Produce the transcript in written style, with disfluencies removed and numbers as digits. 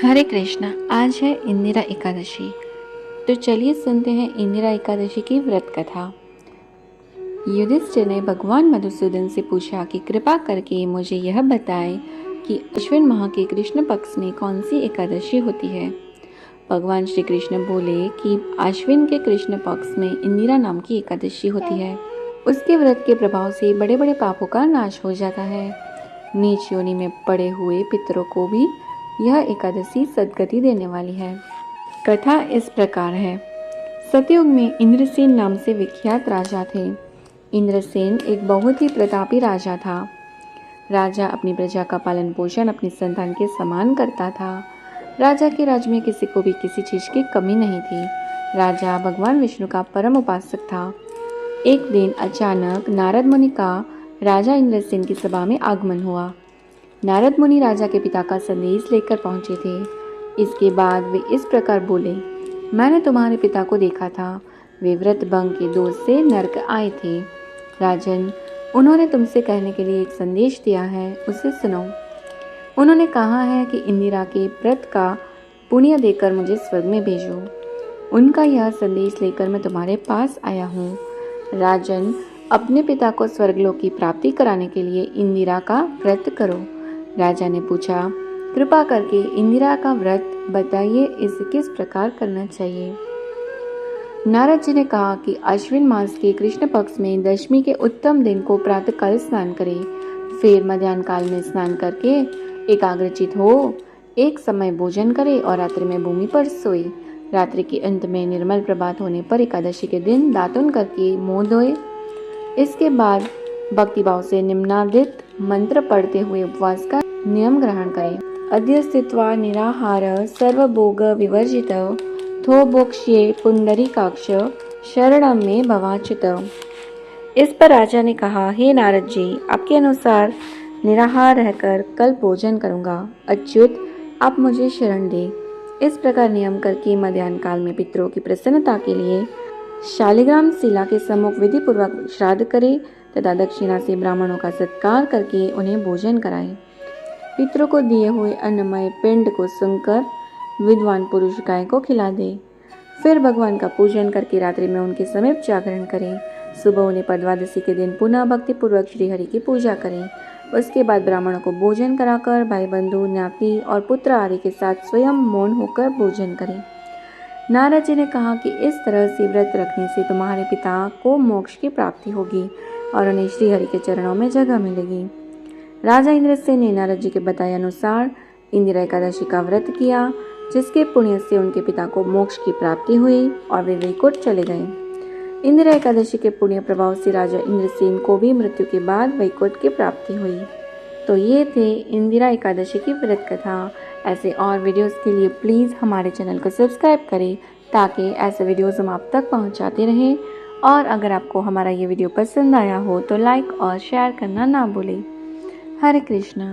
हरे कृष्णा। आज है इंदिरा एकादशी। तो चलिए सुनते हैं इंदिरा एकादशी की व्रत कथा। युधिष्ठिर ने भगवान मधुसूदन से पूछा कि कृपा करके मुझे यह बताएं कि अश्विन माह के कृष्ण पक्ष में कौन सी एकादशी होती है। भगवान श्री कृष्ण बोले कि अश्विन के कृष्ण पक्ष में इंदिरा नाम की एकादशी होती है। उसके व्रत के प्रभाव से बड़े बड़े पापों का नाश हो जाता है। नीच योनि में पड़े हुए पितरों को भी यह एकादशी सद्गति देने वाली है। कथा इस प्रकार है। सतयुग में इंद्रसेन नाम से विख्यात राजा थे। इंद्रसेन एक बहुत ही प्रतापी राजा था। राजा अपनी प्रजा का पालन पोषण अपनी संतान के समान करता था। राजा के राज्य में किसी को भी किसी चीज की कमी नहीं थी। राजा भगवान विष्णु का परम उपासक था। एक दिन अचानक नारद मुनि का राजा इंद्रसेन की सभा में आगमन हुआ। नारद मुनि राजा के पिता का संदेश लेकर पहुंचे थे। इसके बाद वे इस प्रकार बोले, मैंने तुम्हारे पिता को देखा था। वे व्रत भंग के दोष से नरक आए थे। राजन, उन्होंने तुमसे कहने के लिए एक संदेश दिया है, उसे सुनो। उन्होंने कहा है कि इंदिरा के व्रत का पुण्य देकर मुझे स्वर्ग में भेजो। उनका यह संदेश लेकर मैं तुम्हारे पास आया हूँ। राजन, अपने पिता को स्वर्गलोक की प्राप्ति कराने के लिए इंदिरा का व्रत करो। राजा ने पूछा, कृपा करके इंदिरा का व्रत बताइए, इसे किस प्रकार करना चाहिए। नारद जी ने कहा कि अश्विन मास के कृष्ण पक्ष में दशमी के उत्तम दिन को प्रातःकाल स्नान करें, फिर मध्याह्न काल में स्नान करके एकाग्रचित हो एक समय भोजन करे और रात्रि में भूमि पर सोए। रात्रि के अंत में निर्मल प्रभात होने पर एकादशी के दिन दातुन करके मुंह धोए। इसके बाद भक्तिभाव से निम्नादित मंत्र पढ़ते हुए उपवास का नियम ग्रहण करें। अद्य स्थित्वा निराहार सर्वभोग विवर्जित थो भोक्ष्ये पुंडरीकाक्ष शरणम में भवाच्युत। इस पर राजा ने कहा, हे नारद जी, आपके अनुसार निराहार रहकर कल भोजन करूंगा। अच्युत, आप मुझे शरण दे। इस प्रकार नियम करके मध्याह्न काल में पितरों की प्रसन्नता के लिए शालिग्राम शिला के सम्मुख विधि पूर्वक श्राद्ध करे तथा दक्षिणा से ब्राह्मणों का सत्कार करके उन्हें भोजन कराए। पितरों को दिए हुए अन्नमय पिंड को सुनकर विद्वान पुरुष गाय को खिला दे। फिर भगवान का पूजन करके रात्रि में उनके समीप जागरण करें। सुबह उन्हें द्वादशी के दिन पुनः भक्ति पूर्वक श्रीहरि की पूजा करें। उसके बाद ब्राह्मणों को भोजन कराकर भाई बंधु ज्ञाति और पुत्र आदि के साथ स्वयं मौन होकर भोजन करें। नारद जी ने कहा कि इस तरह से व्रत रखने से तुम्हारे पिता को मोक्ष की प्राप्ति होगी और उन्हें श्रीहरि के चरणों में जगह मिलेगी। राजा इंद्रसेन ने नारद जी के बताए अनुसार इंदिरा एकादशी का व्रत किया, जिसके पुण्य से उनके पिता को मोक्ष की प्राप्ति हुई और वे वैकुंठ चले गए। इंदिरा एकादशी के पुण्य प्रभाव से राजा इंद्रसेन को भी मृत्यु के बाद वैकुंठ की प्राप्ति हुई। तो ये थे इंदिरा एकादशी की व्रत कथा। ऐसे और वीडियोस के लिए प्लीज़ हमारे चैनल को सब्सक्राइब करें ताकि ऐसे वीडियोस हम आप तक पहुंचाते रहें। और अगर आपको हमारा ये वीडियो पसंद आया हो तो लाइक और शेयर करना ना भूलें। हरे कृष्णा।